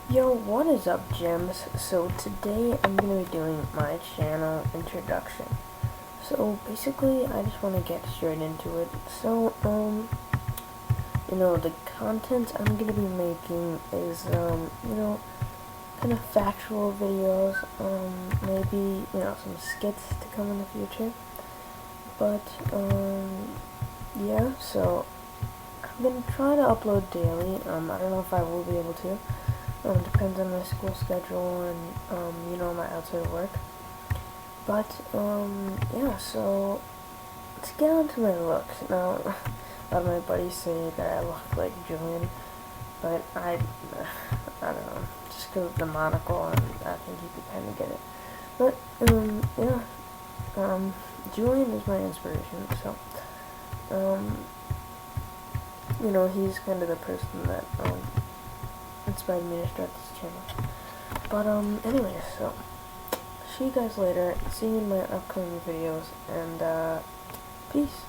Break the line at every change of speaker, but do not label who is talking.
Yo, what is up, gems? So today I'm gonna be doing my channel introduction. So basically, I just want to get straight into it. So the content I'm gonna be making is kind of factual videos. Maybe some skits to come in the future. But yeah. So I'm gonna try to upload daily. I don't know if I will be able to. Depends on my school schedule and, my outside work. But, yeah, so, let's get on to my looks. Now, a lot of my buddies say that I look like Julian, but I don't know, just because of the monocle, and I think you could kind of get it. But, yeah, Julian is my inspiration, so, he's kind of the person that, inspired me to start this channel. But anyways, so see you guys later. See you in my upcoming videos, and peace.